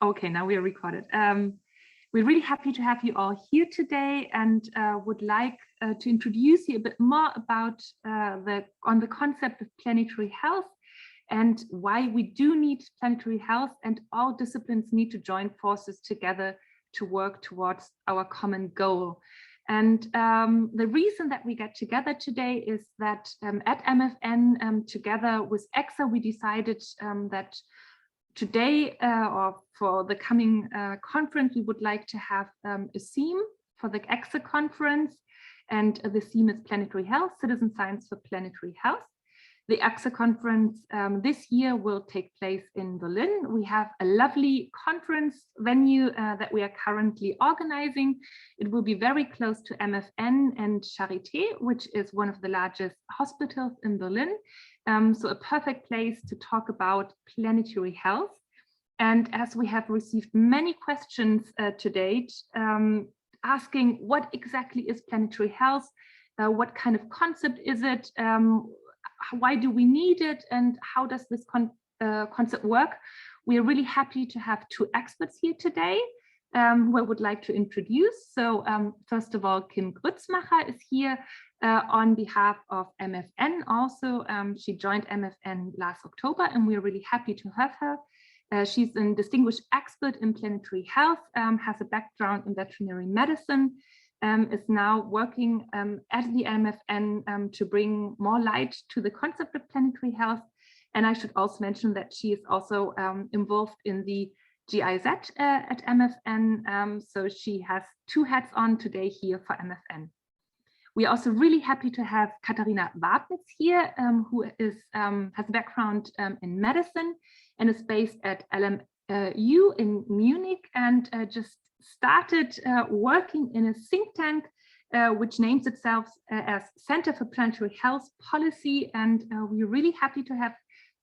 Okay, now we are recorded. We're really happy to have you all here today, and would like to introduce you a bit more about the concept of planetary health and why we do need planetary health, and all disciplines need to join forces together to work towards our common goal. And the reason that we get together today is that at MFN, together with ECSA, we decided that today or for the coming conference, we would like to have a theme for the ECSA conference, and the theme is Planetary Health, Citizen Science for Planetary Health. The ECSA conference this year will take place in Berlin. We have a lovely conference venue that we are currently organizing. It will be very close to MFN and Charité, which is one of the largest hospitals in Berlin. So a perfect place to talk about planetary health. And as we have received many questions to date, asking what exactly is planetary health, what kind of concept is it, why do we need it, and how does this concept work? We are really happy to have two experts here today who I would like to introduce. So first of all, Kim Grützmacher is here on behalf of MFN also. She joined MFN last October, and we're really happy to have her. She's a distinguished expert in planetary health, has a background in veterinary medicine, is now working at the MFN to bring more light to the concept of planetary health. And I should also mention that she is also involved in the GIZ at MFN, so she has two hats on today here for MFN. We are also really happy to have Katharina Wabnitz here, who is, has a background in medicine and is based at LMU in Munich, and just started working in a think tank which names itself as Center for Planetary Health Policy, and we're really happy to have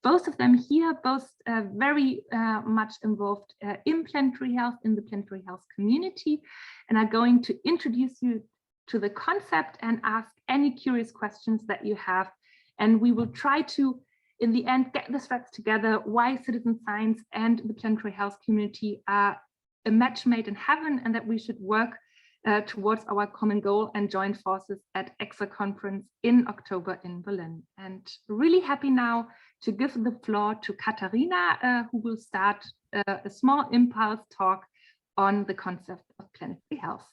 both of them here, both very much involved in planetary health, in the planetary health community, and are going to introduce you to the concept and ask any curious questions that you have. And we will try to, in the end, get the threads together why citizen science and the planetary health community are a match made in heaven, and that we should work towards our common goal and join forces at ECSA conference in October in Berlin. And really happy now to give the floor to Katharina, who will start a small impulse talk on the concept of planetary health.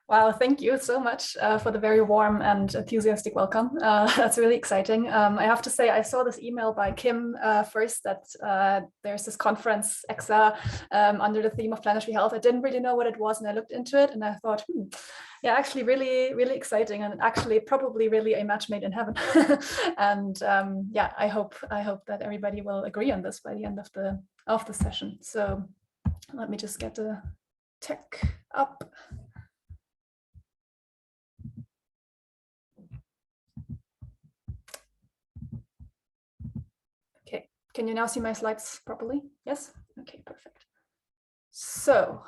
Wow, thank you so much for the very warm and enthusiastic welcome. That's really exciting. I have to say, I saw this email by Kim first that there's this conference, ECSA, under the theme of planetary health. I didn't really know what it was, and I looked into it and I thought, yeah, actually really, really exciting, and actually probably really a match made in heaven. And yeah, I hope that everybody will agree on this by the end of the session. So let me just get the tech up. Can you now see my slides properly? Yes? Okay, perfect. So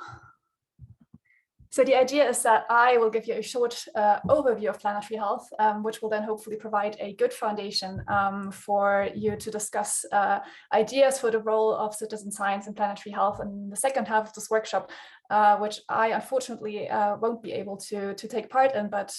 the idea is that I will give you a short overview of planetary health, which will then hopefully provide a good foundation for you to discuss ideas for the role of citizen science in planetary health in the second half of this workshop, which I unfortunately won't be able to take part in, but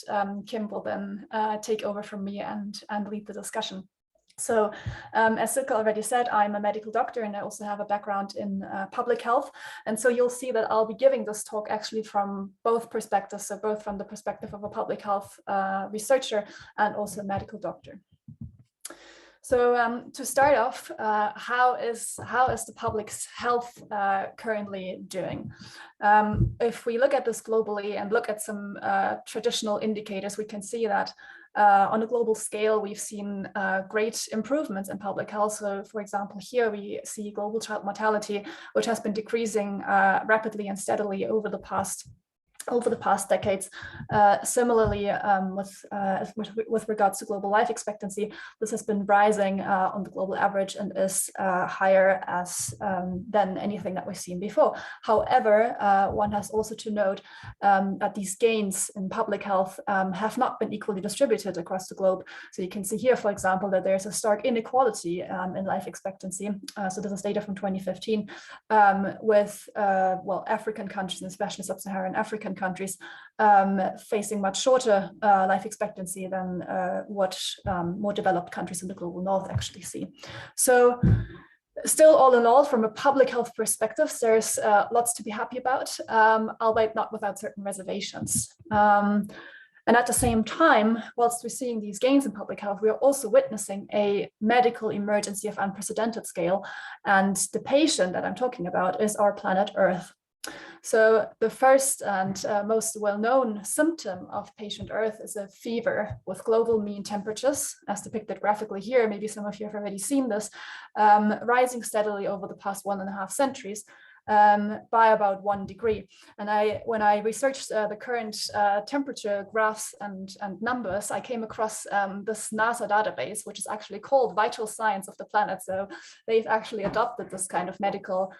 Kim will then take over from me and lead the discussion. So as Silke already said, I'm a medical doctor, and I also have a background in public health. And so you'll see that I'll be giving this talk actually from both perspectives, so both from the perspective of a public health researcher and also a medical doctor. So to start off, how is the public health currently doing? If we look at this globally and look at some traditional indicators, we can see that on a global scale, we've seen great improvements in public health. So, for example, here we see global child mortality, which has been decreasing rapidly and steadily over the past over the past decades. Similarly, with regards to global life expectancy, this has been rising on the global average and is higher than anything that we've seen before. However, one has also to note that these gains in public health have not been equally distributed across the globe. So you can see here, for example, that there's a stark inequality in life expectancy. So this is data from 2015 with African countries, and especially sub-Saharan African countries, facing much shorter life expectancy than what more developed countries in the global north actually see. So still, all in all, from a public health perspective, there's lots to be happy about, albeit not without certain reservations. And at the same time, whilst we're seeing these gains in public health, we are also witnessing a medical emergency of unprecedented scale. And the patient that I'm talking about is our planet Earth. So the first and most well-known symptom of patient Earth is a fever with global mean temperatures, as depicted graphically here. Maybe some of you have already seen this, rising steadily over the past 1.5 centuries. By about 1 degree. And when I researched the current temperature graphs and numbers, I came across this NASA database, which is actually called Vital Signs of the Planet. So they've actually adopted this kind of medical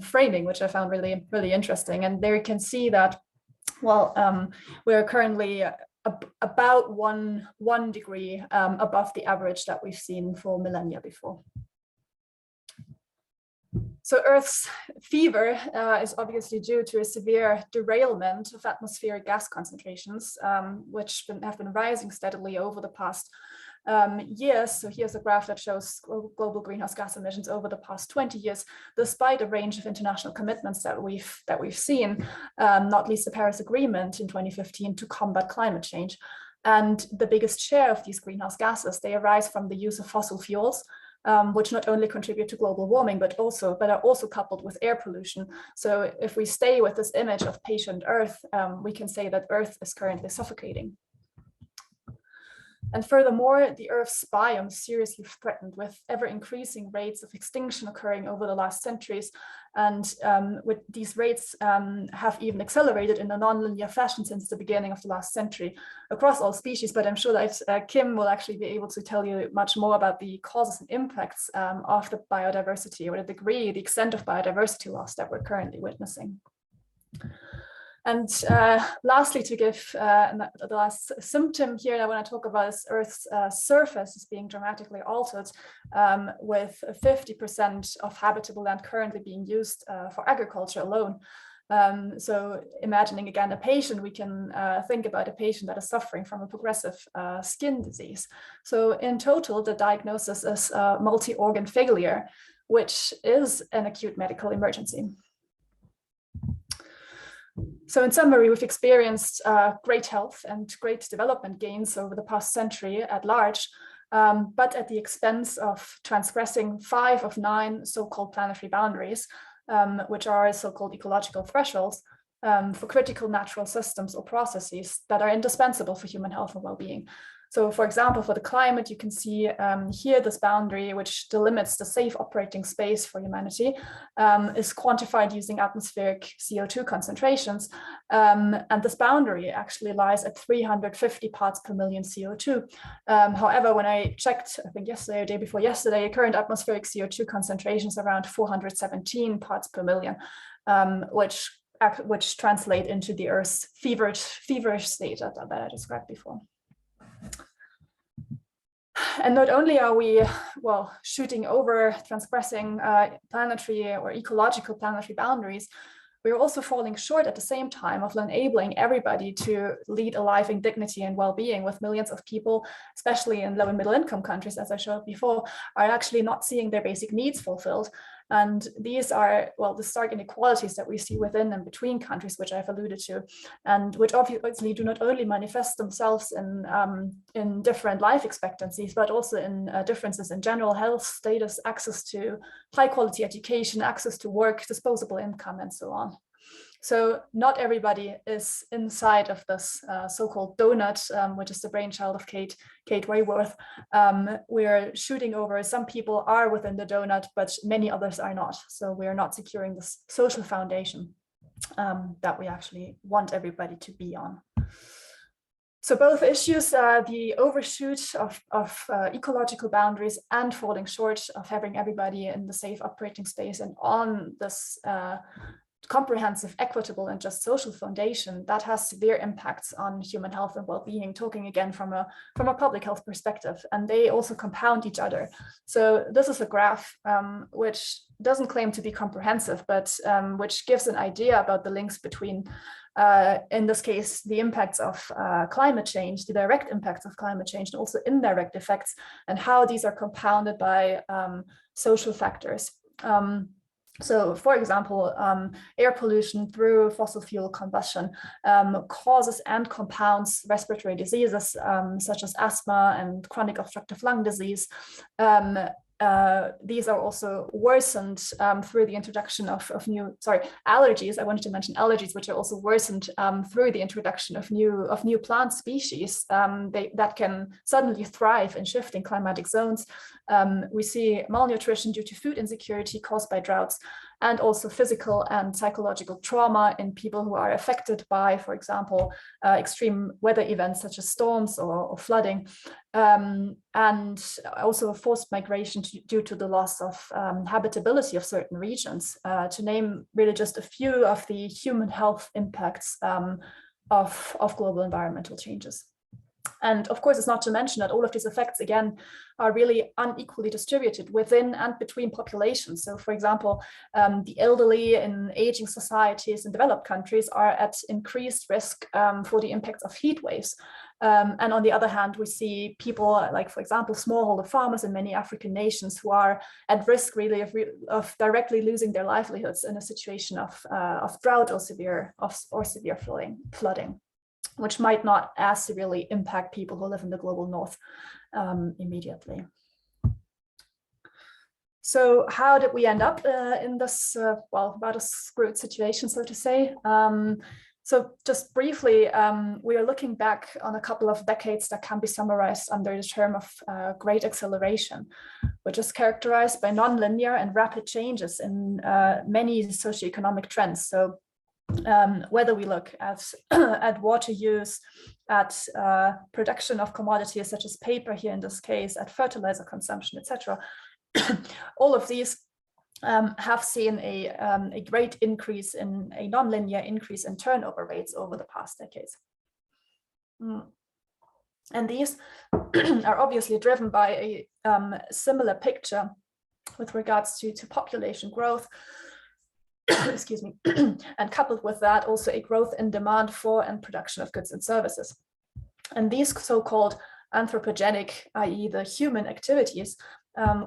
framing, which I found really, really interesting. And there you can see that, we're currently about one degree above the average that we've seen for millennia before. So Earth's fever is obviously due to a severe derailment of atmospheric gas concentrations, which have been rising steadily over the past years. So here's a graph that shows global greenhouse gas emissions over the past 20 years, despite a range of international commitments that we've seen, not least the Paris Agreement in 2015 to combat climate change. And the biggest share of these greenhouse gases, they arise from the use of fossil fuels, which not only contribute to global warming, but are also coupled with air pollution. So if we stay with this image of patient Earth, we can say that Earth is currently suffocating. And furthermore, the Earth's biome is seriously threatened, with ever-increasing rates of extinction occurring over the last centuries. And with these rates have even accelerated in a non-linear fashion since the beginning of the last century across all species. But I'm sure that Kim will actually be able to tell you much more about the causes and impacts of the biodiversity, or the extent of biodiversity loss that we're currently witnessing. And lastly, to give the last symptom here that I want to talk about is Earth's surface is being dramatically altered, with 50% of habitable land currently being used for agriculture alone. So imagining again a patient, we can think about a patient that is suffering from a progressive skin disease. So in total, the diagnosis is multi-organ failure, which is an acute medical emergency. So in summary, we've experienced great health and great development gains over the past century at large, but at the expense of transgressing 5 of 9 so-called planetary boundaries, which are so-called ecological thresholds for critical natural systems or processes that are indispensable for human health and well-being. So for example, for the climate, you can see here this boundary, which delimits the safe operating space for humanity, is quantified using atmospheric CO2 concentrations. And this boundary actually lies at 350 parts per million CO2. However, when I checked, I think yesterday or day before yesterday, current atmospheric CO2 concentrations around 417 parts per million, which translate into the Earth's feverish state that I described before. And not only are we, shooting over, transgressing planetary or ecological planetary boundaries, we're also falling short at the same time of enabling everybody to lead a life in dignity and well-being, with millions of people, especially in low and middle income countries, as I showed before, are actually not seeing their basic needs fulfilled. And these are, the stark inequalities that we see within and between countries, which I've alluded to, and which obviously do not only manifest themselves in different life expectancies, but also in differences in general health status, access to high quality education, access to work, disposable income, and so on. So not everybody is inside of this so-called donut, which is the brainchild of Kate Raworth. We're shooting over, some people are within the donut, but many others are not. So we're not securing this social foundation. that we actually want everybody to be on. So both issues, the overshoot of ecological boundaries and falling short of having everybody in the safe operating space and on this comprehensive, equitable, and just social foundation, that has severe impacts on human health and well-being, talking again from a public health perspective, and they also compound each other. So this is a graph which doesn't claim to be comprehensive, but which gives an idea about the links between, in this case, the impacts of climate change, the direct impacts of climate change, and also indirect effects, and how these are compounded by social factors. So, for example, air pollution through fossil fuel combustion causes and compounds respiratory diseases such as asthma and chronic obstructive lung disease. These are also worsened through the introduction of allergies. I wanted to mention allergies, which are also worsened through the introduction of new plant species that can suddenly thrive in shifting climatic zones. We see malnutrition due to food insecurity caused by droughts, and also physical and psychological trauma in people who are affected by, for example, extreme weather events such as storms or flooding, and also forced migration due to the loss of habitability of certain regions, to name really just a few of the human health impacts of global environmental changes. And of course, it's not to mention that all of these effects, again, are really unequally distributed within and between populations. So, for example, the elderly in aging societies in developed countries are at increased risk for the impacts of heat waves. And on the other hand, we see people like, for example, smallholder farmers in many African nations who are at risk really of directly losing their livelihoods in a situation of drought or severe flooding, which might not as severely impact people who live in the global north immediately. So how did we end up in this, about a screwed situation, so to say? So just briefly, we are looking back on a couple of decades that can be summarized under the term of Great Acceleration, which is characterized by nonlinear and rapid changes in many socioeconomic trends. So whether we look at water use, at production of commodities such as paper here in this case, at fertilizer consumption, etc., all of these have seen a great increase in a nonlinear increase in turnover rates over the past decades. And these are obviously driven by a similar picture with regards to population growth, excuse me, and coupled with that also a growth in demand for and production of goods and services. And these so-called anthropogenic, i.e. the human activities,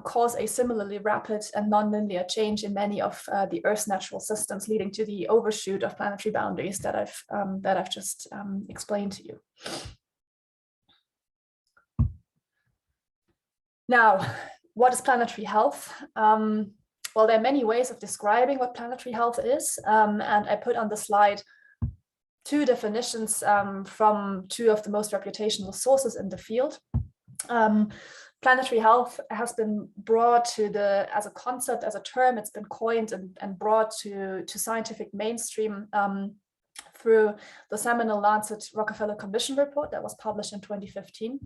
cause a similarly rapid and nonlinear change in many of the Earth's natural systems, leading to the overshoot of planetary boundaries that I've just explained to you. Now, what is planetary health? Well, there are many ways of describing what planetary health is, and I put on the slide two definitions from two of the most reputational sources in the field. Planetary health has been brought as a concept, as a term, it's been coined and brought to scientific mainstream through the seminal Lancet Rockefeller Commission report that was published in 2015.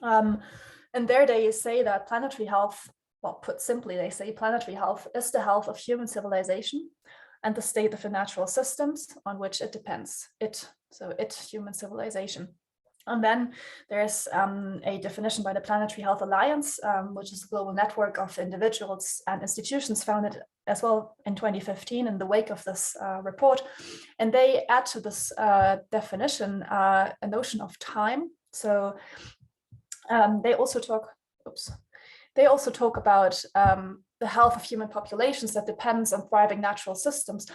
And there they say that planetary health, well, put simply, they say planetary health is the health of human civilization and the state of the natural systems on which it depends, human civilization. And then there's a definition by the Planetary Health Alliance, which is a global network of individuals and institutions founded as well in 2015 in the wake of this report. And they add to this definition a notion of time. So they also talk about the health of human populations that depends on thriving natural systems.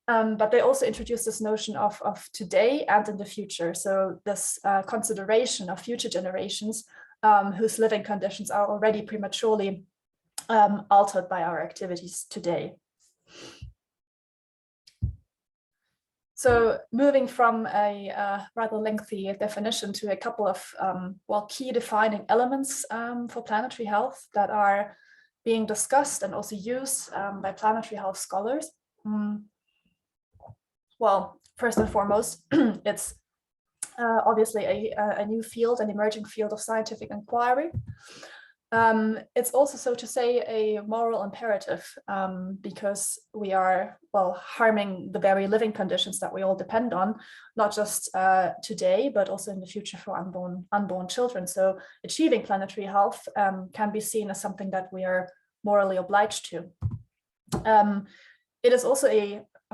But they also introduce this notion of today and in the future. So this consideration of future generations whose living conditions are already prematurely altered by our activities today. So moving from a rather lengthy definition to a couple of key defining elements for planetary health that are being discussed and also used by planetary health scholars. Well, first and foremost, it's obviously a new field, an emerging field of scientific inquiry. It's also, so to say, a moral imperative, because we are, well, harming the very living conditions that we all depend on, not just today, but also in the future for unborn children. So achieving planetary health can be seen as something that we are morally obliged to. It is also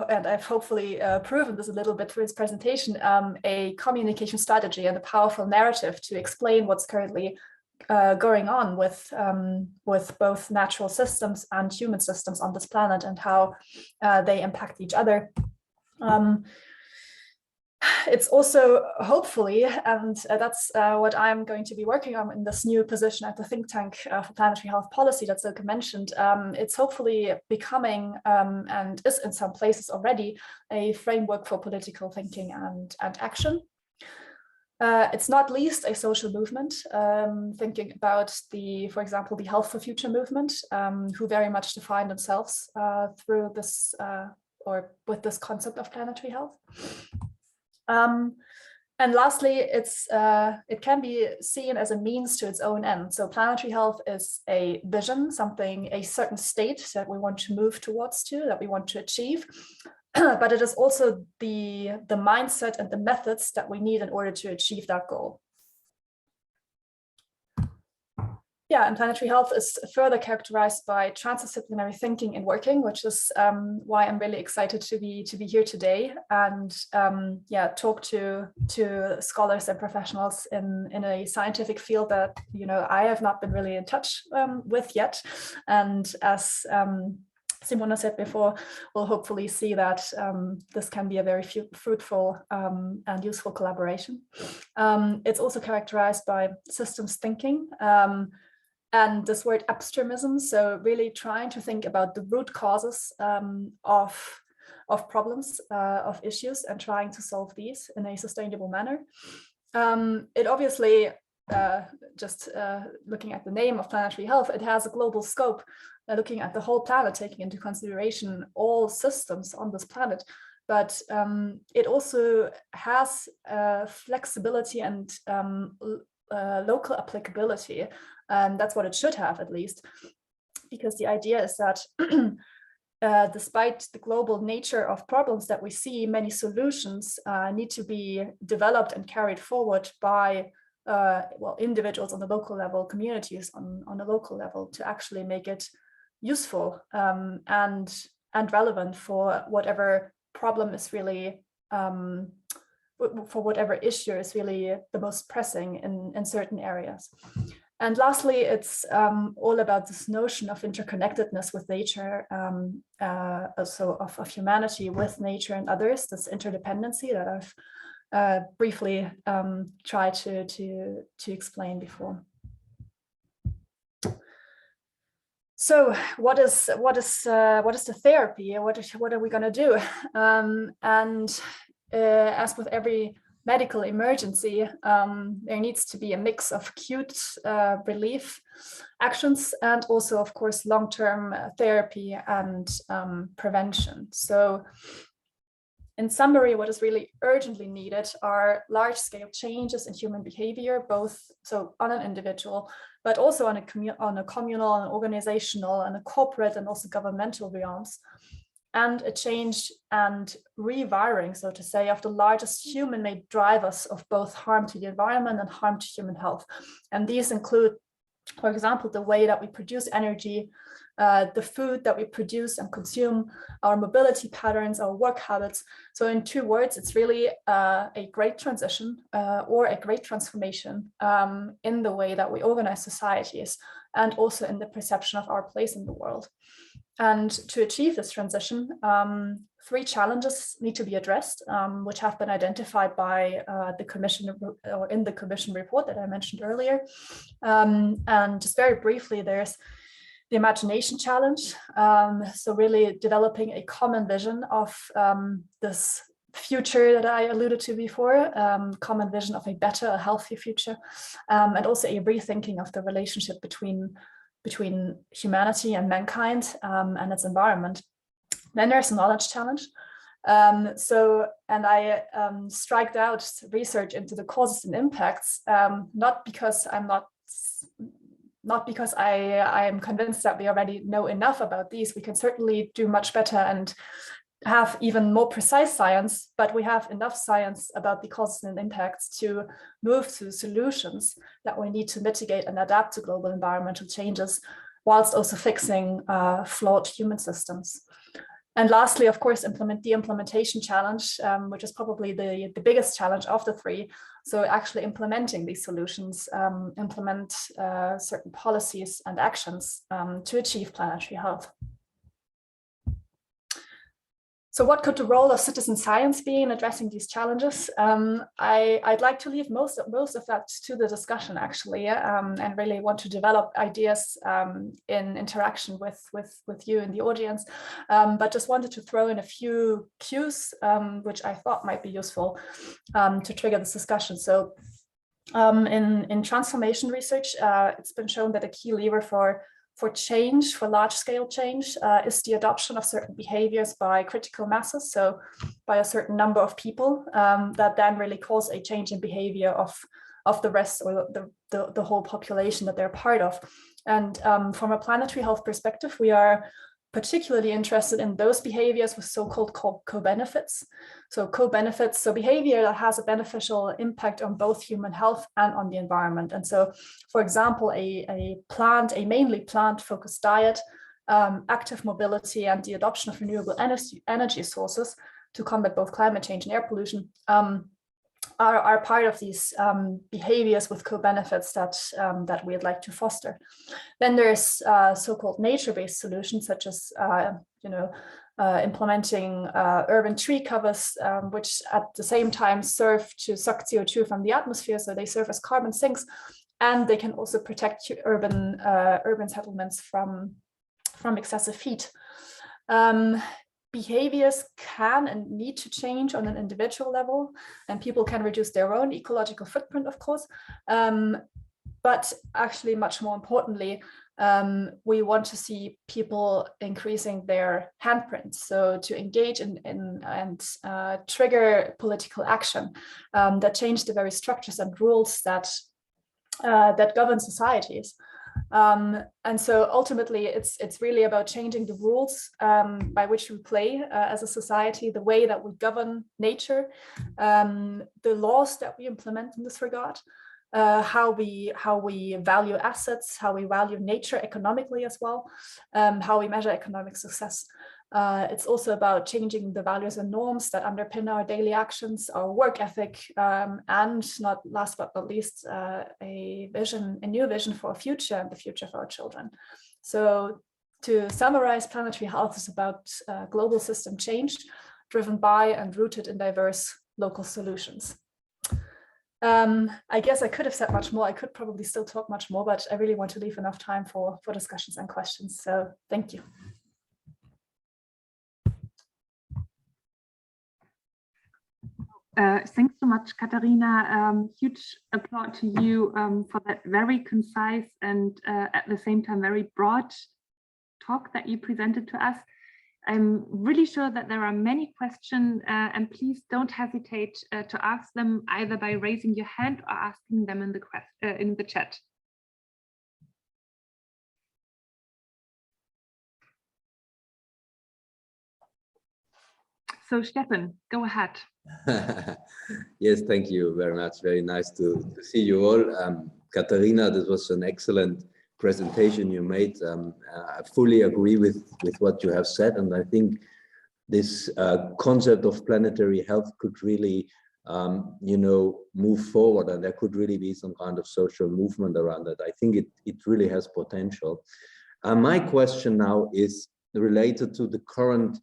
and I've hopefully proven this a little bit through this presentation, a communication strategy and a powerful narrative to explain what's currently going on with both natural systems and human systems on this planet and how they impact each other. It's also hopefully, and that's what I'm going to be working on in this new position at the think tank for planetary health policy that Silke mentioned, it's hopefully becoming, and is in some places already, a framework for political thinking and action. It's not least a social movement, thinking about for example, the Health for Future movement, who very much define themselves through this, or with this concept of planetary health. And lastly, it can be seen as a means to its own end. So planetary health is a vision, a certain state that we want to move towards that we want to achieve. But it is also the mindset and the methods that we need in order to achieve that goal. Yeah, and planetary health is further characterized by transdisciplinary thinking and working, which is why I'm really excited to be here today and talk to scholars and professionals in a scientific field that I have not been really in touch with yet. And as Simona said before, we'll hopefully see that this can be a very fruitful and useful collaboration. It's also characterized by systems thinking. And this word upstreamism, so really trying to think about the root causes of problems, of issues, and trying to solve these in a sustainable manner. It obviously, just looking at the name of planetary health, it has a global scope, looking at the whole planet, taking into consideration all systems on this planet. But it also has flexibility and local applicability. And that's what it should have, at least, because the idea is that despite the global nature of problems that we see, many solutions need to be developed and carried forward by individuals on the local level, communities on the local level, to actually make it useful and relevant for whatever problem is really for whatever issue is really the most pressing in certain areas. And lastly, it's all about this notion of interconnectedness with nature, also of humanity with nature and others, this interdependency that I've briefly tried to explain before. So what is the therapy? What are we going to do? As with every medical emergency, there needs to be a mix of acute relief actions and also, of course, long-term therapy and prevention. So in summary, what is really urgently needed are large-scale changes in human behavior, both so on an individual, but also on a communal and organizational and a corporate and also governmental realms, and a change and rewiring, so to say, of the largest human-made drivers of both harm to the environment and harm to human health. And these include, for example, the way that we produce energy, the food that we produce and consume, our mobility patterns, our work habits. So in 2 words, it's really a great transition or a great transformation in the way that we organize societies and also in the perception of our place in the world. And to achieve this transition, 3 challenges need to be addressed, which have been identified by the Commission or in the Commission report that I mentioned earlier. And just very briefly, there's the imagination challenge. So really developing a common vision of this future that I alluded to before, common vision of a better, a healthier future, and also a rethinking of the relationship between humanity and mankind and its environment. Then there's a knowledge challenge. And I striked out research into the causes and impacts, not because I am convinced that we already know enough about these. We can certainly do much better and have even more precise science, but we have enough science about the causes and impacts to move to solutions that we need to mitigate and adapt to global environmental changes, whilst also fixing flawed human systems. And lastly, of course, the implementation challenge, which is probably the biggest challenge of the three. So actually implementing these solutions, implement certain policies and actions to achieve planetary health. So what could the role of citizen science be in addressing these challenges? I'd like to leave most of that to the discussion, actually, and really want to develop ideas in interaction with you in the audience, but just wanted to throw in a few cues, which I thought might be useful to trigger this discussion. So in transformation research, it's been shown that a key lever for change, for large-scale change, is the adoption of certain behaviors by critical masses, so by a certain number of people that then really cause a change in behavior of the rest, or the whole population that they're part of. And from a planetary health perspective, we are particularly interested in those behaviors with so-called co-benefits. So co-benefits, so behavior that has a beneficial impact on both human health and on the environment. And so, for example, a mainly plant-focused diet, active mobility, and the adoption of renewable energy sources to combat both climate change and air pollution are part of these behaviors with co-benefits that we'd like to foster. Then there's so-called nature-based solutions, such as implementing urban tree covers, which at the same time serve to suck CO2 from the atmosphere, so they serve as carbon sinks, and they can also protect urban settlements from excessive heat. Behaviors can and need to change on an individual level, and people can reduce their own ecological footprint, of course. But actually, much more importantly, we want to see people increasing their handprints, so to engage and trigger political action that change the very structures and rules that govern societies. And so ultimately, it's really about changing the rules by which we play as a society, the way that we govern nature, the laws that we implement in this regard, how we value assets, how we value nature economically as well, how we measure economic success. It's also about changing the values and norms that underpin our daily actions, our work ethic, and not last but not least, a new vision for a future and the future for our children. So to summarize, planetary health is about global system change driven by and rooted in diverse local solutions. I guess I could have said much more. I could probably still talk much more, but I really want to leave enough time for discussions and questions. So thank you. Thanks so much, Katharina. Huge applaud to you for that very concise and at the same time very broad talk that you presented to us. I'm really sure that there are many questions, and please don't hesitate to ask them either by raising your hand or asking them in the chat. So Stefan, go ahead. Yes, thank you very much. Very nice to see you all. Katharina, this was an excellent presentation you made. I fully agree with what you have said, and I think this concept of planetary health could really move forward, and there could really be some kind of social movement around it. I think it really has potential. My question now is related to the current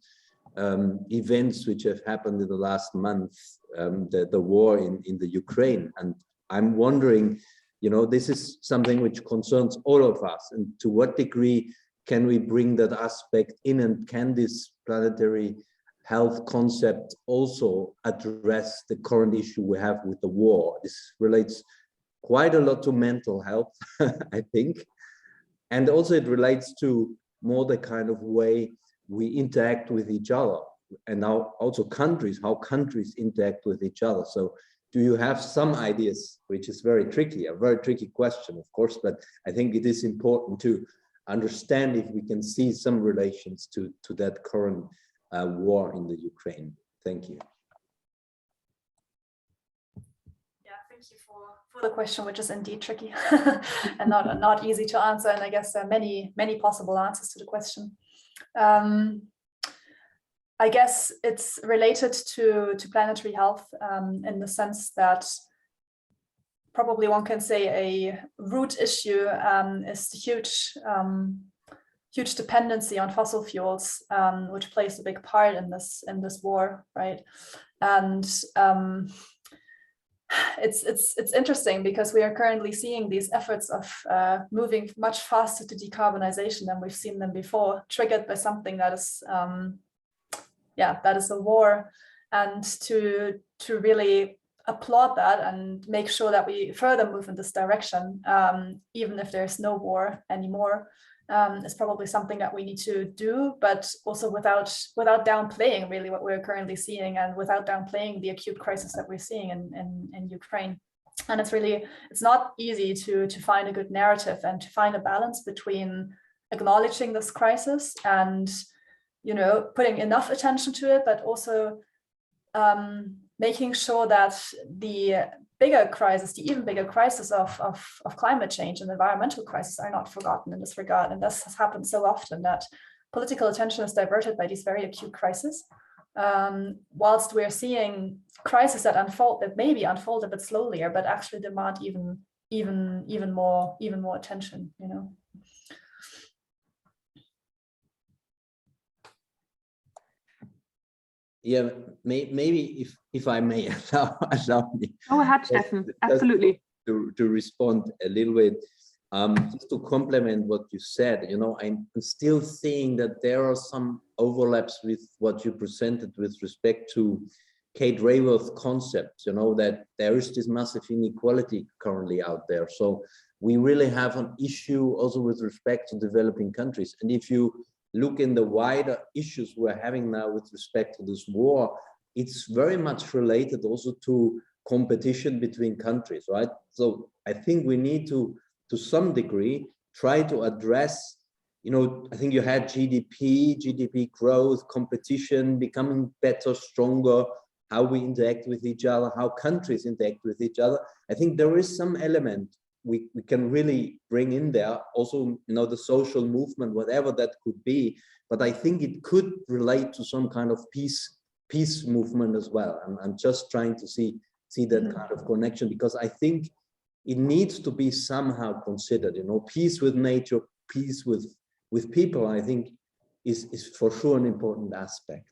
events which have happened in the last month, the war in the Ukraine. And I'm wondering, this is something which concerns all of us, and to what degree can we bring that aspect in, and can this planetary health concept also address the current issue we have with the war? This relates quite a lot to mental health, I think. And also it relates to more the kind of way we interact with each other. and now also countries, how countries interact with each other. So do you have some ideas, which is a very tricky question, of course, but I think it is important to understand if we can see some relations to that current war in the Ukraine. Thank you. Yeah, thank you for the question, which is indeed tricky and not easy to answer. And I guess there are many possible answers to the question. I guess it's related to planetary health in the sense that probably one can say a root issue is the huge dependency on fossil fuels, which plays a big part in this war, right? And it's interesting because we are currently seeing these efforts of moving much faster to decarbonization than we've seen them before, triggered by something that is that is a war, and to really applaud that and make sure that we further move in this direction, even if there's no war anymore, is probably something that we need to do, but also without downplaying really what we're currently seeing, and without downplaying the acute crisis that we're seeing in Ukraine. And it's not easy to find a good narrative and to find a balance between acknowledging this crisis and putting enough attention to it, but also making sure that the even bigger crisis of climate change and environmental crisis are not forgotten in this regard. And this has happened so often that political attention is diverted by these very acute crises, whilst we're seeing crises that maybe unfold a bit slowly, but actually demand even more attention. Yeah, maybe if I may allow me. Go ahead, Steffen. Absolutely. To respond a little bit, just to complement what you said, I'm still seeing that there are some overlaps with what you presented with respect to Kate Raworth's concepts, that there is this massive inequality currently out there. So we really have an issue also with respect to developing countries. And if you look in the wider issues we're having now with respect to this war, it's very much related also to competition between countries, right? So I think we need to some degree, try to address, I think you had GDP growth, competition, becoming better, stronger, how we interact with each other, how countries interact with each other. I think there is some element we can really bring in there, also, the social movement, whatever that could be. But I think it could relate to some kind of peace movement as well. I'm just trying to see that kind of connection, because I think it needs to be somehow considered, peace with nature, peace with people, I think is for sure an important aspect.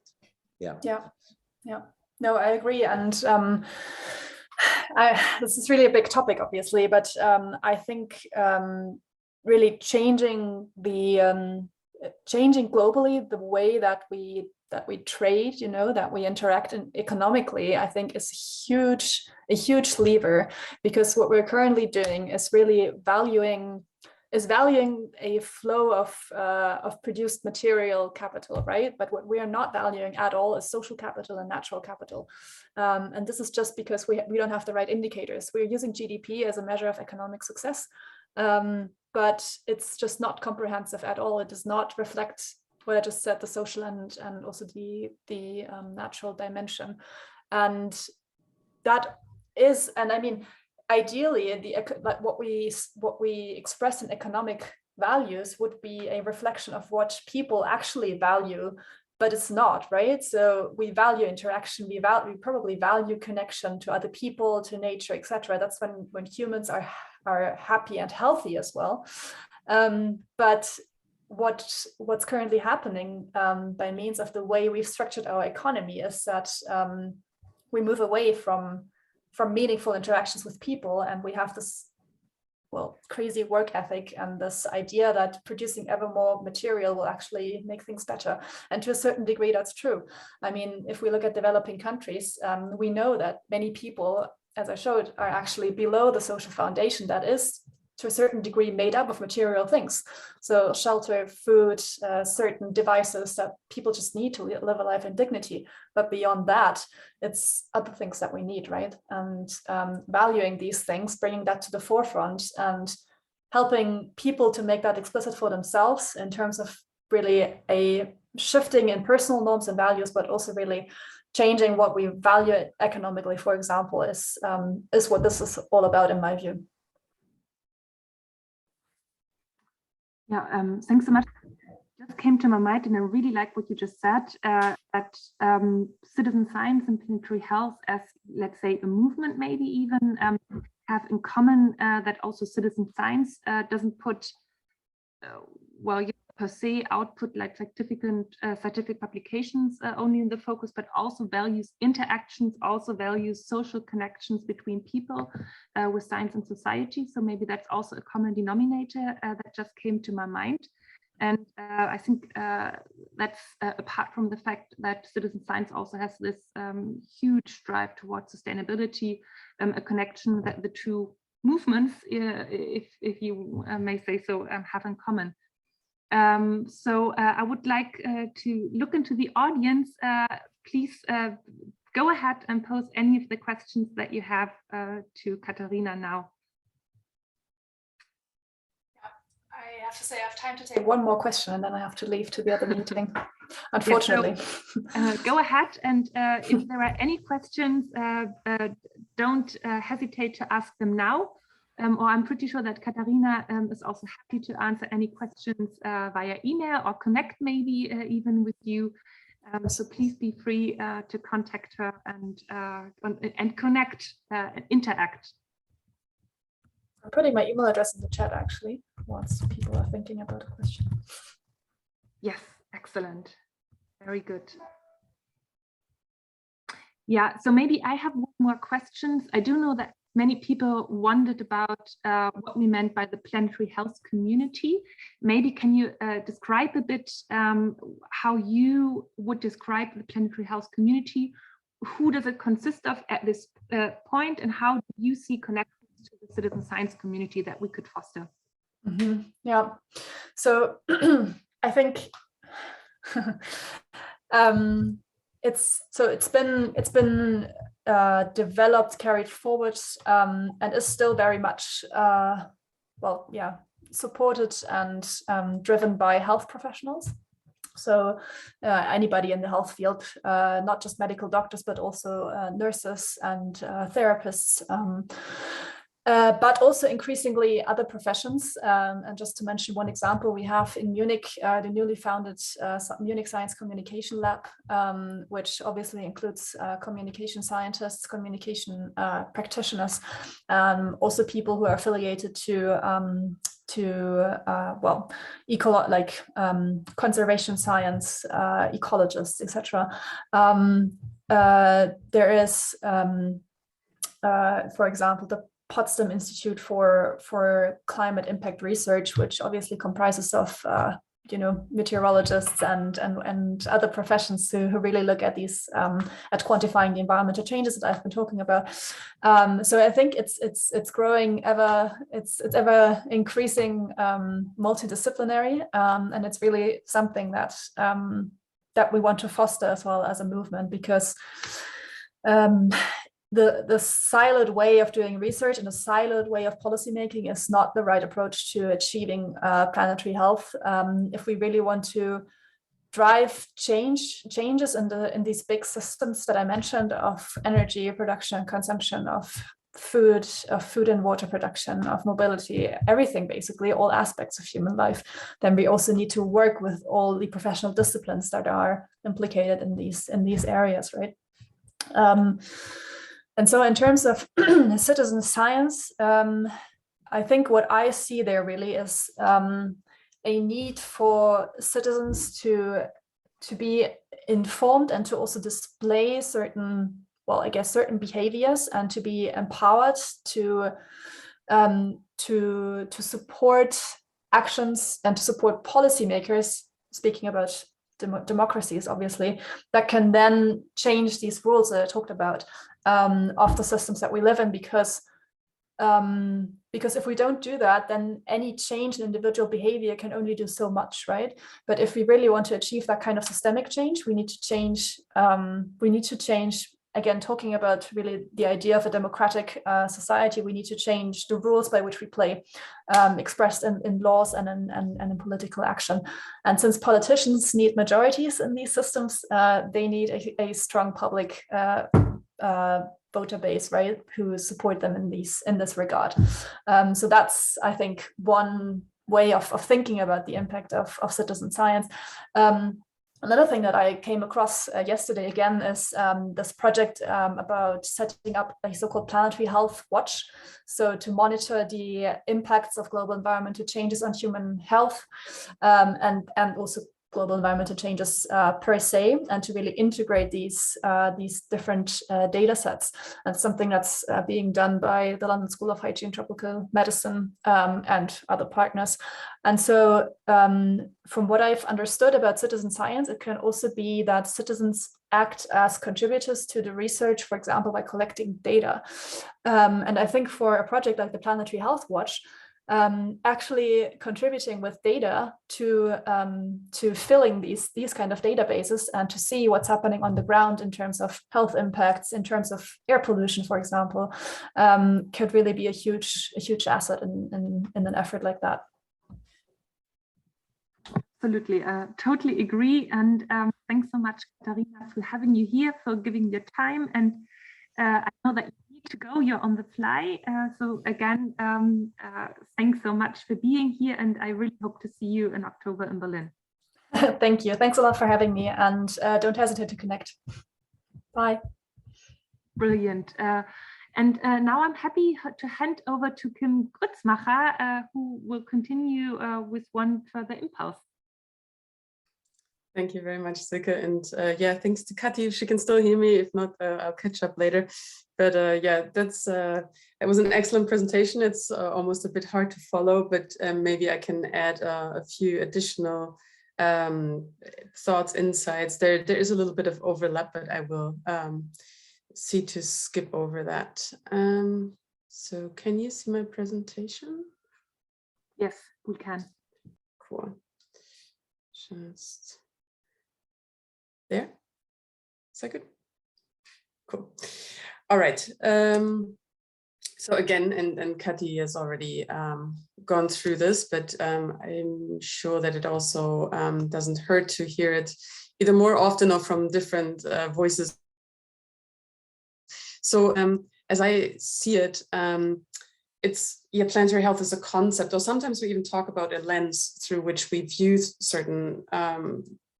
Yeah. No, I agree. And this is really a big topic, obviously, but I think really changing globally the way that we trade, that we interact economically, I think is a huge lever, because what we're currently doing is really valuing a flow of produced material capital, right? But what we are not valuing at all is social capital and natural capital. And this is just because we don't have the right indicators. We're using GDP as a measure of economic success, but it's just not comprehensive at all. It does not reflect what I just said, the social and also the natural dimension. And that is, and I mean, ideally, what we express in economic values would be a reflection of what people actually value, but it's not, right? So we value interaction, we probably value connection to other people, to nature, etc. That's when humans are happy and healthy as well. But what's currently happening by means of the way we've structured our economy is that we move away from meaningful interactions with people, and we have this crazy work ethic and this idea that producing ever more material will actually make things better. And to a certain degree, that's true. I mean, if we look at developing countries, we know that many people, as I showed, are actually below the social foundation that is to a certain degree made up of material things. So shelter, food, certain devices that people just need to live a life in dignity. But beyond that, it's other things that we need, right? And valuing these things, bringing that to the forefront and helping people to make that explicit for themselves in terms of really a shifting in personal norms and values, but also really changing what we value economically, for example, is what this is all about in my view. Yeah, thanks so much. Just came to my mind, and I really like what you just said, that citizen science and planetary health as, let's say, a movement maybe even have in common that also citizen science doesn't put, well, per se output like scientific publications only in the focus, but also values interactions, also values social connections between people with science and society. So maybe that's also a common denominator that just came to my mind. And I think that's apart from the fact that citizen science also has this huge drive towards sustainability, a connection that the two movements, if you may say so, have in common. So I would like to look into the audience. Please go ahead and pose any of the questions that you have to Katharina now. I have to say I have time to take one more question and then I have to leave to the other meeting, unfortunately. Yeah, so, go ahead, and if there are any questions, don't hesitate to ask them now. Or I'm pretty sure that Katharina is also happy to answer any questions via email or connect maybe even with you. So please be free to contact her and connect and interact. I'm putting my email address in the chat actually, once people are thinking about a question. Yes, excellent. Very good. Yeah, so maybe I have one more questions. I do know that many people wondered about what we meant by the planetary health community. Maybe can you describe a bit how you would describe the planetary health community? Who does it consist of at this point, and how do you see connections to the citizen science community that we could foster? Mm-hmm. Yeah, so I think it's been developed, carried forward, and is still very much supported and driven by health professionals. So anybody in the health field, not just medical doctors, but also nurses and therapists, but also increasingly other professions. And just to mention one example, we have in Munich, the newly founded Munich Science Communication Lab, which obviously includes communication scientists, communication practitioners, also people who are affiliated to conservation science, ecologists, etc. There is, for example, the Potsdam Institute for Climate Impact Research, which obviously comprises of meteorologists and other professions who really look at these at quantifying the environmental changes that I've been talking about. So I think it's growing it's ever increasing multidisciplinary, and it's really something that that we want to foster as well as a movement, because the siloed way of doing research and a siloed way of policymaking is not the right approach to achieving planetary health. If we really want to drive changes in these big systems that I mentioned of energy production and consumption, of food and water production, of mobility, everything, basically all aspects of human life, then we also need to work with all the professional disciplines that are implicated in these areas, right? And so in terms of citizen science, I think what I see there really is a need for citizens to be informed and to also display certain behaviors, and to be empowered to support actions and to support policymakers, speaking about democracies, obviously, that can then change these rules that I talked about, of the systems that we live in, because because if we don't do that, then any change in individual behavior can only do so much, right? But if we really want to achieve that kind of systemic change, we need to change. Again, talking about really the idea of a democratic society, we need to change the rules by which we play, expressed in laws and in political action. And since politicians need majorities in these systems, they need a strong public voter base, right, who support them in this regard. So that's, I think, one way of thinking about the impact of citizen science. Another thing that I came across yesterday again is this project about setting up a so-called Planetary Health Watch. So to monitor the impacts of global environmental changes on human health and also global environmental changes per se, and to really integrate these different data sets. And something that's being done by the London School of Hygiene and Tropical Medicine and other partners. And so from what I've understood about citizen science, it can also be that citizens act as contributors to the research, for example, by collecting data. And I think for a project like the Planetary Health Watch, actually contributing with data to filling these kind of databases and to see what's happening on the ground in terms of health impacts, in terms of air pollution, for example, could really be a huge asset in an effort like that. Absolutely, totally agree. And thanks so much, Katharina, for having you here, for giving your time. And I know that you need to go, you're on the fly. So again, thanks so much for being here. And I really hope to see you in October in Berlin. Thank you. Thanks a lot for having me. And don't hesitate to connect. Bye. Brilliant. And now I'm happy to hand over to Kim Grützmacher, who will continue with one further impulse. Thank you very much, Silke. And yeah, thanks to Kathy. She can still hear me. If not, I'll catch up later. But yeah, it was an excellent presentation. It's almost a bit hard to follow, but maybe I can add a few additional thoughts, insights. There is a little bit of overlap, but I will see to skip over that. So can you see my presentation? Yes, we can. Cool. Just there. Is that good? Cool. All right. So again, and Kathy has already gone through this, but I'm sure that it also doesn't hurt to hear it either more often or from different voices. So as I see it, planetary health is a concept, or sometimes we even talk about a lens through which we view certain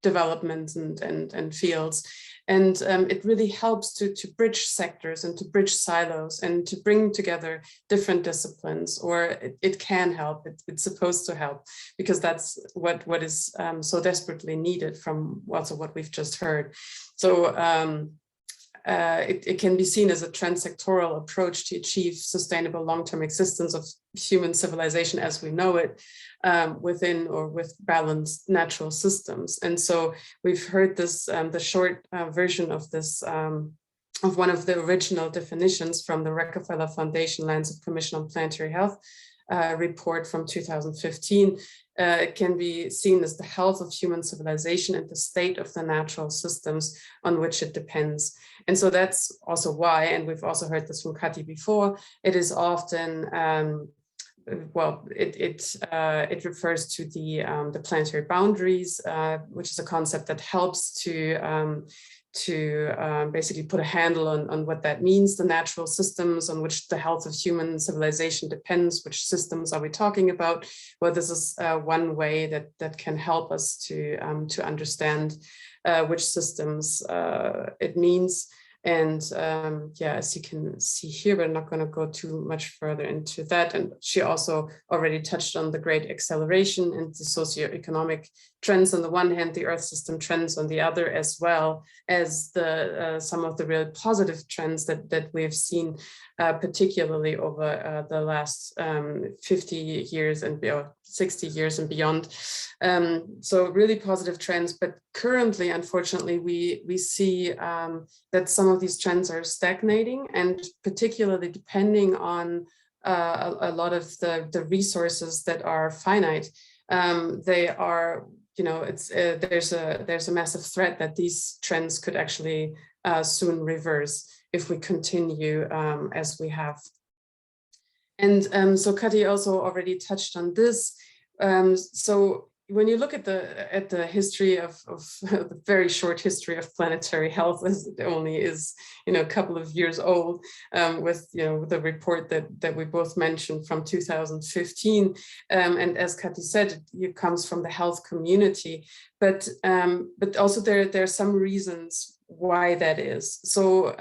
developments and fields. And it really helps to bridge sectors and to bridge silos and to bring together different disciplines, or it can help, it's supposed to help, because that's what is so desperately needed from also what we've just heard. So it can be seen as a transsectoral approach to achieve sustainable long-term existence of human civilization as we know it, within or with balanced natural systems. And so we've heard this, the short version of this, of one of the original definitions from the Rockefeller Foundation Lancet Commission on Planetary Health report from 2015. It can be seen as the health of human civilization and the state of the natural systems on which it depends. And so that's also why, and we've also heard this from Kathy before, it is often, well, it refers to the planetary boundaries, which is a concept that helps to basically put a handle on what that means, the natural systems on which the health of human civilization depends. Which systems are we talking about? Well, this is one way that can help us to understand which systems it means. And yeah, as you can see here, we're not going to go too much further into that. And she also already touched on the great acceleration and the socioeconomic trends on the one hand, the Earth system trends on the other, as well as the some of the real positive trends that we've seen, particularly over the last 50 years and 60 years and beyond. So really positive trends, but currently, unfortunately, we see that some of these trends are stagnating, and particularly depending on a lot of the resources that are finite, they are, you know, there's a massive threat that these trends could actually soon reverse if we continue as we have. And so Kathy also already touched on this. So when you look at the history of the very short history of planetary health, as it only is, you know, a couple of years old, with, you know, the report that we both mentioned from 2015, and as Kathy said, it comes from the health community, but also there are some reasons why that is. So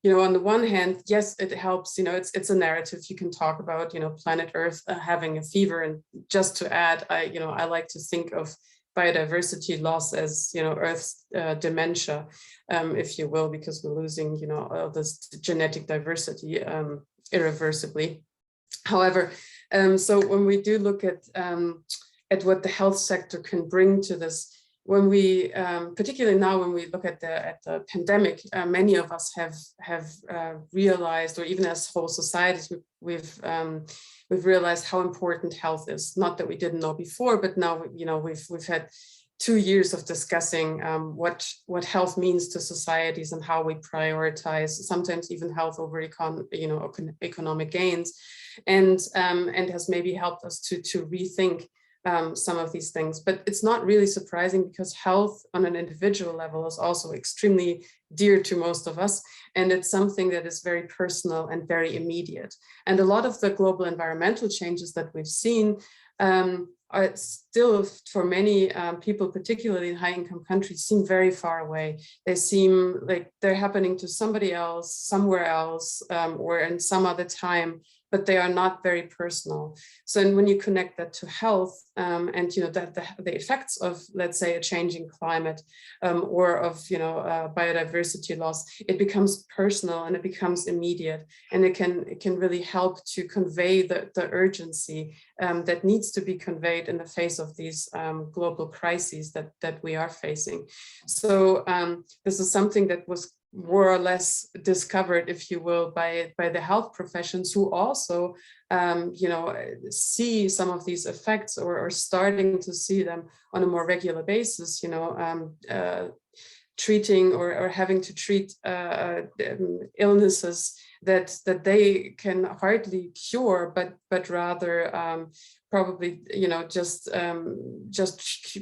you know, on the one hand, yes, it helps, you know, it's a narrative you can talk about, you know, planet Earth having a fever. And just to add, I like to think of biodiversity loss as, you know, Earth's dementia, if you will, because we're losing, you know, all this genetic diversity irreversibly. However, so when we do look at what the health sector can bring to this, when we, particularly now when we look at the pandemic, many of us have realized, or even as whole societies, we've realized how important health is. Not that we didn't know before, but now, you know, we've had 2 years of discussing what health means to societies and how we prioritize, sometimes even health over economic gains, and has maybe helped us to rethink some of these things. But it's not really surprising, because health on an individual level is also extremely dear to most of us. And it's something that is very personal and very immediate. And a lot of the global environmental changes that we've seen are still, for many people, particularly in high-income countries, seem very far away. They seem like they're happening to somebody else, somewhere else, or in some other time, but they are not very personal. So when you connect that to health, and, you know, that the effects of, let's say, a changing climate, or of, you know, biodiversity loss, it becomes personal and it becomes immediate, and it can really help to convey the urgency that needs to be conveyed in the face of these global crises that we are facing. So this is something that was more or less discovered, if you will, by the health professions, who also, you know, see some of these effects, or are starting to see them on a more regular basis, you know, treating or having to treat illnesses that they can hardly cure, but rather probably, you know, just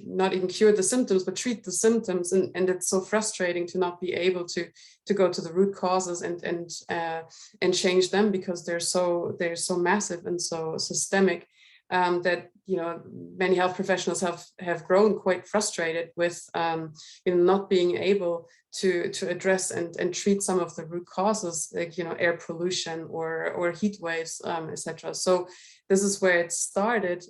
not even cure the symptoms, but treat the symptoms. And it's so frustrating to not be able to go to the root causes and change them, because they're so massive and so systemic, that, you know, many health professionals have grown quite frustrated with, you know, not being able to address and treat some of the root causes, like, you know, air pollution or heat waves, etc. So this is where it started.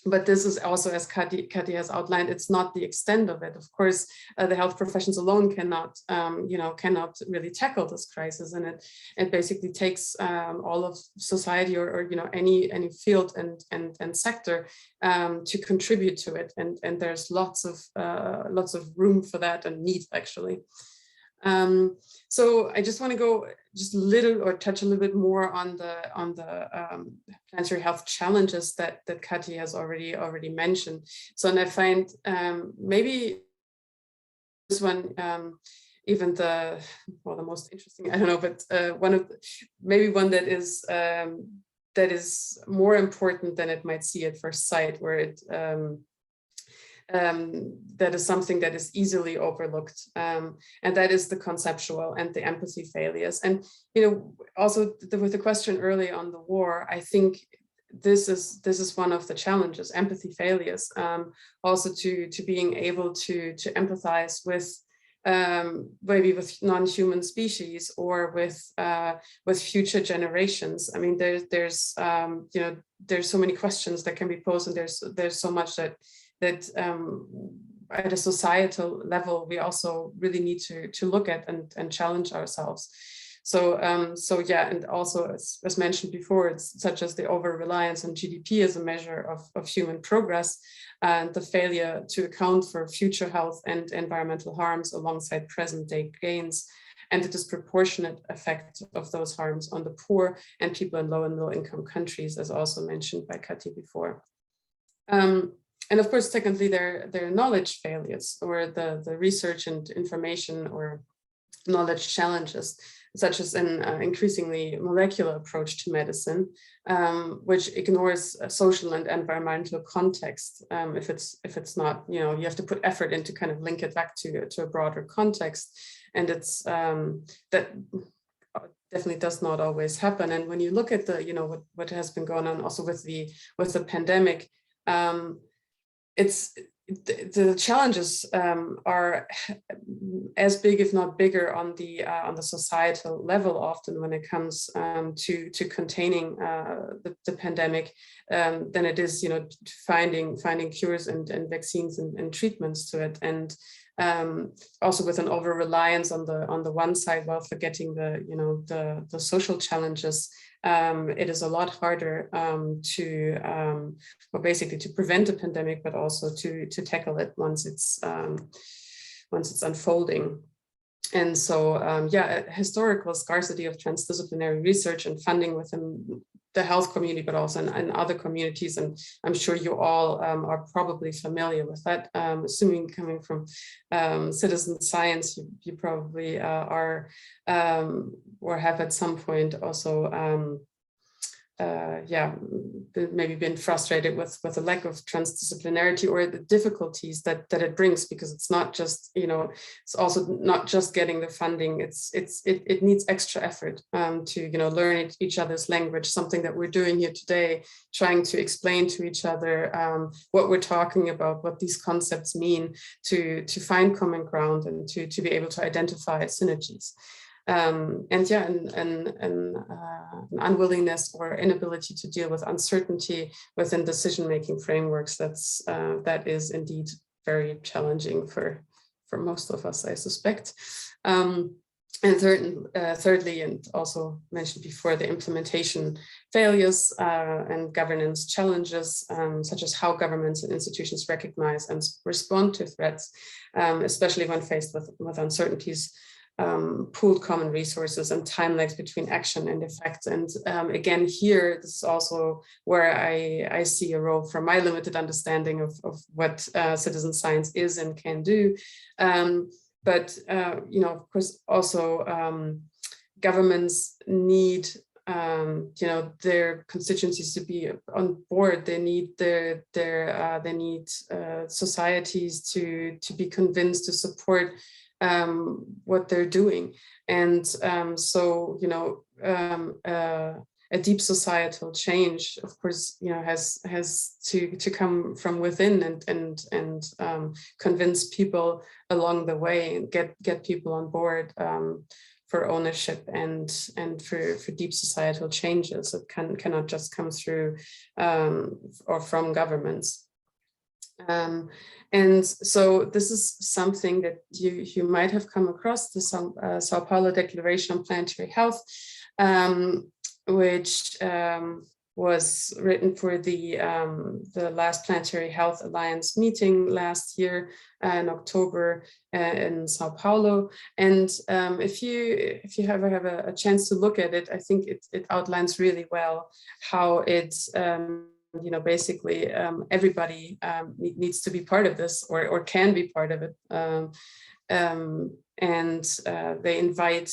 But this is also, as Kathy has outlined, it's not the extent of it. Of course, the health professions alone cannot really tackle this crisis, and it basically takes all of society, or you know, any field and sector to contribute to it, and there's lots of room for that, and need, actually. So I just want to go just a little, or touch a little bit more on the planetary health challenges that Kathy has already mentioned. So, and I find maybe this one, even the most interesting, I don't know, but maybe one that is more important than it might see at first sight, where it that is something that is easily overlooked, and that is the conceptual and the empathy failures. And, you know, also with the question early on the war, I think this is one of the challenges, empathy failures, also to being able to empathize with maybe with non-human species, or with future generations. I mean, there's you know, there's so many questions that can be posed, and there's so much that at a societal level we also really need to look at and challenge ourselves. So yeah, and also as mentioned before, it's such as the over-reliance on GDP as a measure of human progress, and the failure to account for future health and environmental harms alongside present-day gains. and the disproportionate effect of those harms on the poor and people in low and middle income countries, as also mentioned by Kathy before. And of course, secondly, there are knowledge failures, or the research and information or knowledge challenges, such as an increasingly molecular approach to medicine, which ignores social and environmental context. If it's not, you have to put effort into kind of link it back to a broader context, and it's that definitely does not always happen. And when you look at the, what has been going on also with the pandemic, the challenges are as big, if not bigger, on the societal level often when it comes to containing the pandemic than it is, finding cures and vaccines and treatments to it. And also with an over reliance on the one side, while forgetting the social challenges. It is a lot harder basically to prevent a pandemic, but also to tackle it once it's unfolding. And so, historical scarcity of transdisciplinary research and funding within the health community, but also in other communities. And I'm sure you all are probably familiar with that. Assuming coming from citizen science, you probably are or have at some point also maybe been frustrated with the lack of transdisciplinarity or the difficulties that it brings, because it's not just, it's also not just getting the funding. It needs extra effort to, learn each other's language, something that we're doing here today, trying to explain to each other what we're talking about, what these concepts mean, to find common ground and to be able to identify synergies. An unwillingness or inability to deal with uncertainty within decision-making frameworks, that is indeed very challenging for most of us, I suspect. And thirdly, and also mentioned before, the implementation failures and governance challenges, such as how governments and institutions recognize and respond to threats, especially when faced with uncertainties, pooled common resources and time lags between action and effect. And again, here, this is also where I see a role from my limited understanding of what citizen science is and can do. But of course, also governments need their constituencies to be on board. They need they need societies to be convinced to support what they're doing. And a deep societal change, of course, has to come from within and convince people along the way and get people on board for ownership and for deep societal changes. It cannot just come through or from governments. And so this is something that you might have come across, the Sao Paulo Declaration on Planetary Health, which was written for the last Planetary Health Alliance meeting last year in October in Sao Paulo. And if you ever have a chance to look at it, I think it outlines really well how it's basically everybody needs to be part of this or can be part of it. And they invite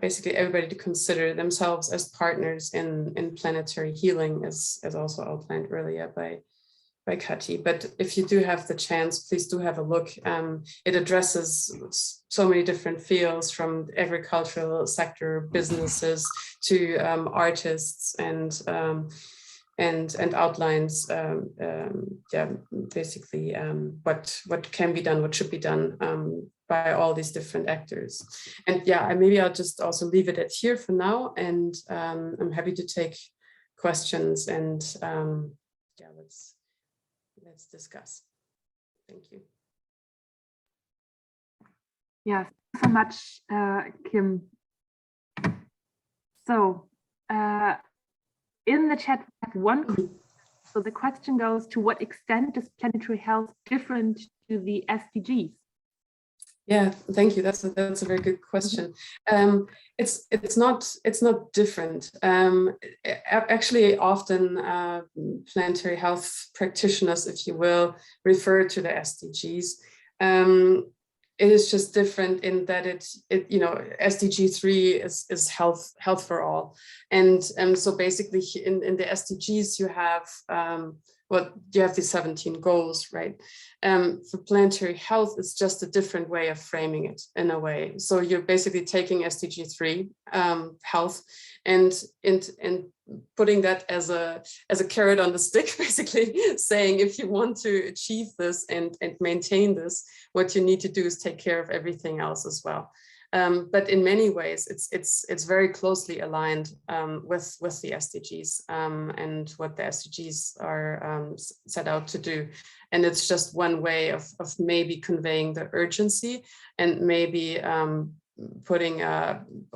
basically everybody to consider themselves as partners in planetary healing, as also outlined earlier by Kathy. But if you do have the chance, please do have a look. It addresses so many different fields, from the agricultural sector, businesses, to artists, and outlines basically what can be done, what should be done by all these different actors. And maybe I'll just also leave it at here for now, and I'm happy to take questions, and let's discuss. Thank you. Yeah, thanks so much, Kim. So in the chat, we have one question. So the question goes, to what extent is planetary health different to the SDGs? Yeah, thank you. That's a very good question. It's not different. Actually, often planetary health practitioners, if you will, refer to the SDGs. It is just different in that SDG 3 is health for all, and so basically in the SDGs you have you have the 17 goals, right? For planetary health, it's just a different way of framing it in a way. So you're basically taking SDG 3, health, and putting that as a carrot on the stick, basically saying if you want to achieve this and maintain this, what you need to do is take care of everything else as well. But in many ways, it's very closely aligned with the SDGs and what the SDGs are set out to do. And it's just one way of maybe conveying the urgency and maybe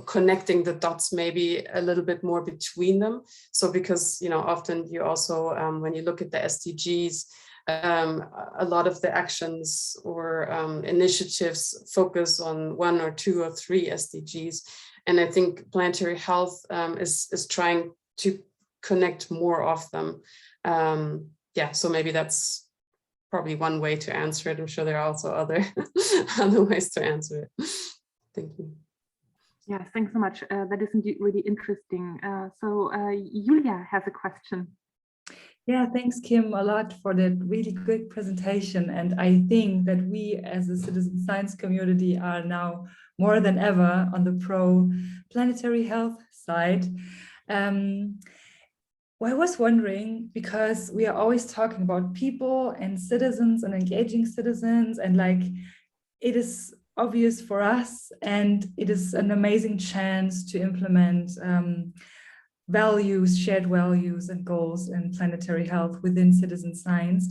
connecting the dots maybe a little bit more between them. So because, often you also, when you look at the SDGs, a lot of the actions or initiatives focus on 1 or 2 or 3 SDGs. And I think planetary health is trying to connect more of them. So maybe that's probably one way to answer it. I'm sure there are also other ways to answer it. Thank you. Yes, thanks so much. That is indeed really interesting. So Julia has a question. Yeah, thanks, Kim, a lot for that really good presentation. And I think that we as a citizen science community are now more than ever on the pro-planetary health side. Well, I was wondering, because we are always talking about people and citizens and engaging citizens, and like it is obvious for us, and it is an amazing chance to implement values, shared values and goals in planetary health within citizen science.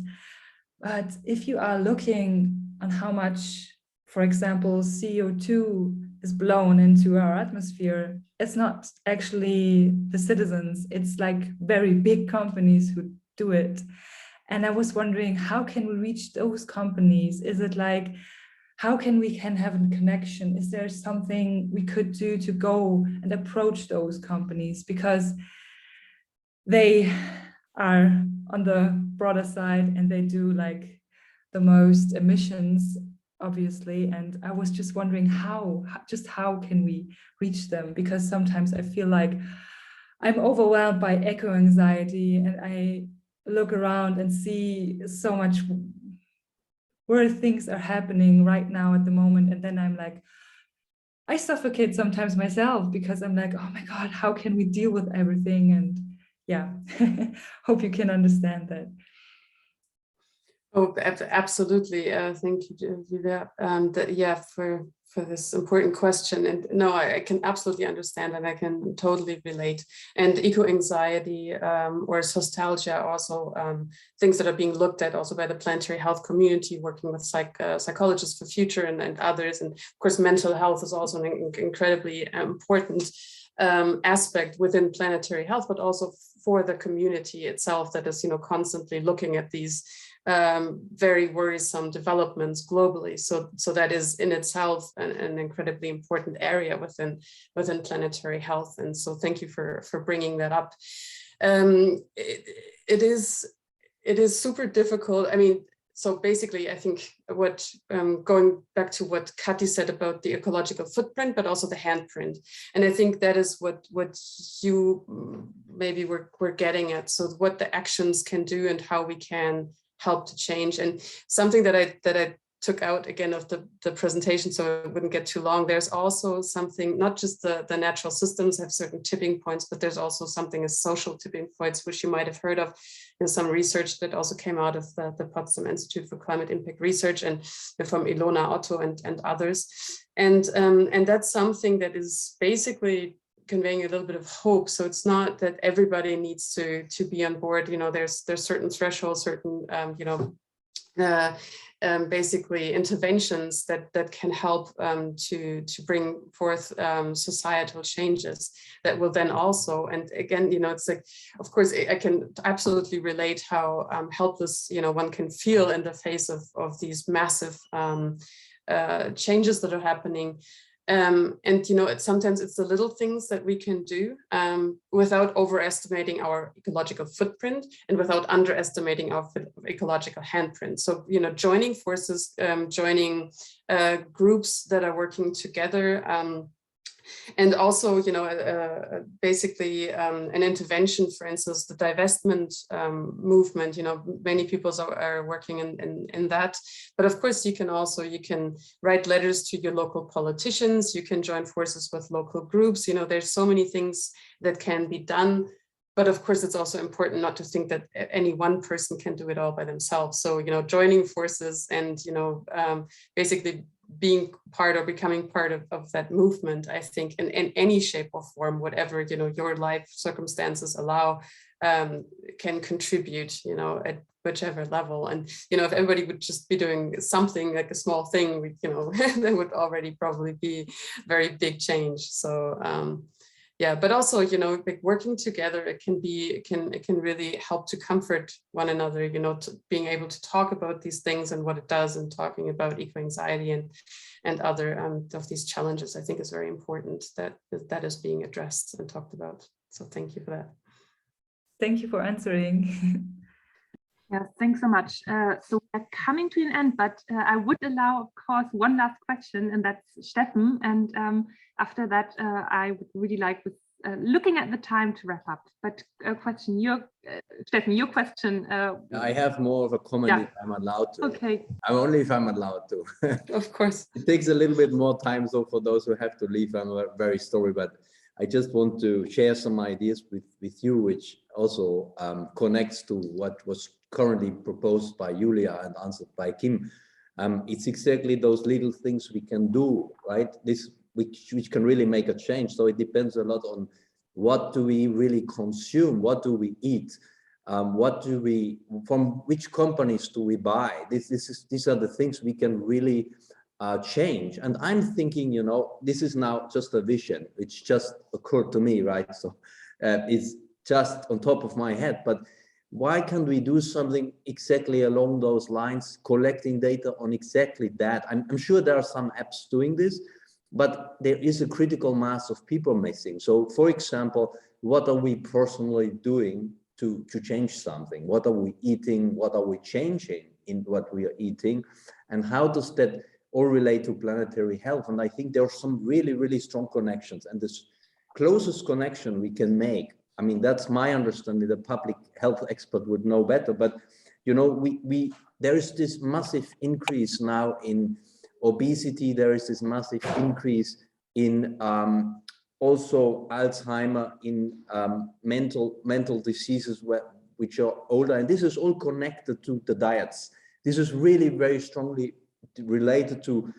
But if you are looking on how much, for example, CO2 is blown into our atmosphere, it's not actually the citizens, it's like very big companies who do it. And I was wondering, how can we reach those companies? Is it like, how can we have a connection? Is there something we could do to go and approach those companies? Because they are on the broader side and they do like the most emissions, obviously. And I was just wondering how can we reach them? Because sometimes I feel like I'm overwhelmed by eco-anxiety, and I look around and see so much where things are happening right now at the moment. And then I'm like, I suffocate sometimes myself, because I'm like, oh my God, how can we deal with everything? And yeah, hope you can understand that. Oh, absolutely. Thank you, Julia. For this important question. And no, I can absolutely understand, and I can totally relate. And eco-anxiety or nostalgia are also things that are being looked at also by the planetary health community, working with psychologists for future and others. And of course, mental health is also an incredibly important aspect within planetary health, but also for the community itself that is, constantly looking at these very worrisome developments globally. So that is in itself an incredibly important area within planetary health. And so thank you for bringing that up. It is super difficult. I mean, so basically, I think what going back to what Kathy said about the ecological footprint, but also the handprint, and I think that is what you maybe were getting at. So what the actions can do and how we can help to change. And something that I took out again of the presentation, so it wouldn't get too long. There's also something, not just the natural systems have certain tipping points, but there's also something as social tipping points, which you might have heard of in some research that also came out of the Potsdam Institute for Climate Impact Research and from Ilona Otto and others. And that's something that is basically conveying a little bit of hope. So it's not that everybody needs to be on board. There's certain thresholds, certain basically interventions that can help to bring forth societal changes that will then also, and again, it's like, of course, I can absolutely relate how helpless one can feel in the face of these massive changes that are happening. And sometimes it's the little things that we can do without overestimating our ecological footprint and without underestimating our ecological handprint. So joining forces, joining groups that are working together, and also, basically an intervention, for instance, the divestment movement, many people are working in that. But of course, you can write letters to your local politicians, you can join forces with local groups, there's so many things that can be done. But of course, it's also important not to think that any one person can do it all by themselves. So, joining forces and, basically being part or becoming part of that movement, I think, in any shape or form, whatever, your life circumstances allow, can contribute, at whichever level. And, if everybody would just be doing something like a small thing, that would already probably be very big change. So, yeah, but also, like working together, it can really help to comfort one another, being able to talk about these things and what it does, and talking about eco-anxiety and other of these challenges, I think is very important that is being addressed and talked about. So thank you for that. Thank you for answering. Yeah, thanks so much. So we're coming to an end, but I would allow, of course, one last question, and that's Steffen. And after that, I would really like, with looking at the time, to wrap up. But question, Steffen, your question. I have more of a comment, if I'm allowed to. Okay. Only if I'm allowed to. Of course. It takes a little bit more time, so for those who have to leave, I'm very sorry, but I just want to share some ideas with you, which also connects to what was currently proposed by Julia and answered by Kim. It's exactly those little things we can do, right? Which can really make a change. So it depends a lot on what do we really consume, what do we eat, from which companies do we buy? These are the things we can really change. And I'm thinking, this is now just a vision, which just occurred to me, right? So it's just on top of my head, but why can't we do something exactly along those lines, collecting data on exactly that? I'm sure there are some apps doing this, but there is a critical mass of people missing. So for example, what are we personally doing to change something? What are we eating? What are we changing in what we are eating? And how does that all relate to planetary health? And I think there are some really, really strong connections. And this closest connection we can make, I mean, that's my understanding, the public health expert would know better, but there is this massive increase now in obesity, there is this massive increase in also Alzheimer, in mental diseases which are older, and this is all connected to the diets. This is really very strongly related to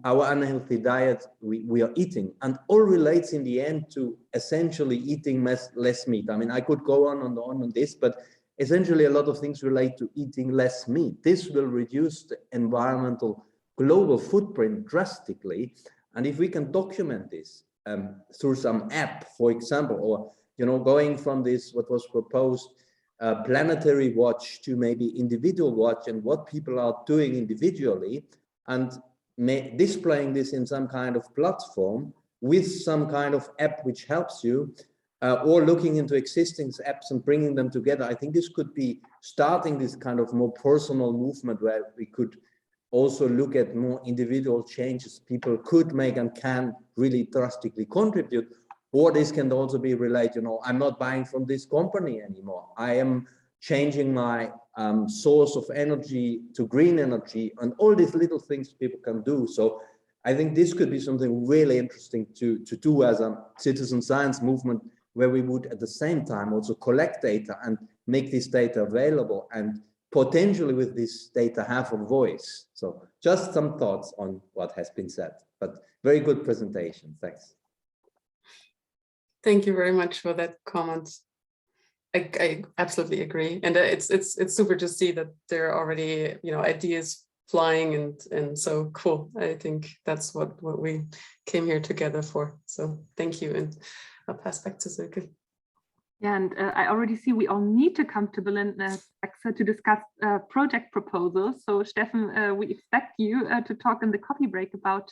our unhealthy diet we are eating, and all relates in the end to essentially eating less meat. I mean, I could go on this, but essentially a lot of things relate to eating less meat. This will reduce the environmental global footprint drastically. And if we can document this through some app, for example, or going from this, what was proposed, planetary watch, to maybe individual watch, and what people are doing individually, and displaying this in some kind of platform with some kind of app which helps you, or looking into existing apps and bringing them together. I think this could be starting this kind of more personal movement, where we could also look at more individual changes people could make and can really drastically contribute. Or this can also be related, I'm not buying from this company anymore. I am changing my source of energy to green energy, and all these little things people can do. So I think this could be something really interesting to do as a citizen science movement, where we would at the same time also collect data and make this data available, and potentially with this data have a voice. So just some thoughts on what has been said, but very good presentation. Thanks. Thank you very much for that comment. I absolutely agree, and it's super to see that there are already ideas flying, and so cool. I think that's what we came here together for. So thank you, and I'll pass back to Silke. Yeah, and I already see we all need to come to Berlin ECSA to discuss project proposals. So Steffen, we expect you to talk in the coffee break about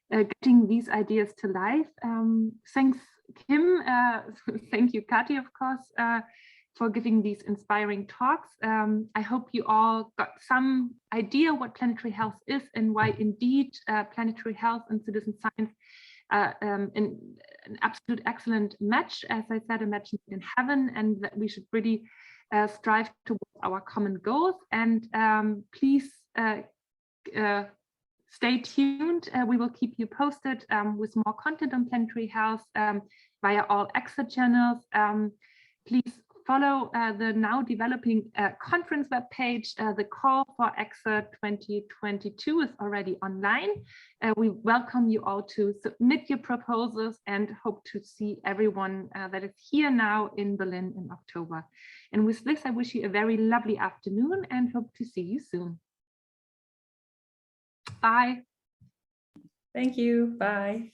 getting these ideas to life. Thanks, Kim. Thank you, Kathy, of course, for giving these inspiring talks. I hope you all got some idea what planetary health is and why indeed planetary health and citizen science an absolute excellent match, as I said, a match in heaven, and that we should really strive towards our common goals. And please stay tuned. We will keep you posted with more content on planetary health via all ECSA channels. Please follow the now developing conference webpage. The call for ECSA 2022 is already online. We welcome you all to submit your proposals and hope to see everyone that is here now in Berlin in October. And with this, I wish you a very lovely afternoon and hope to see you soon. Bye. Thank you. Bye.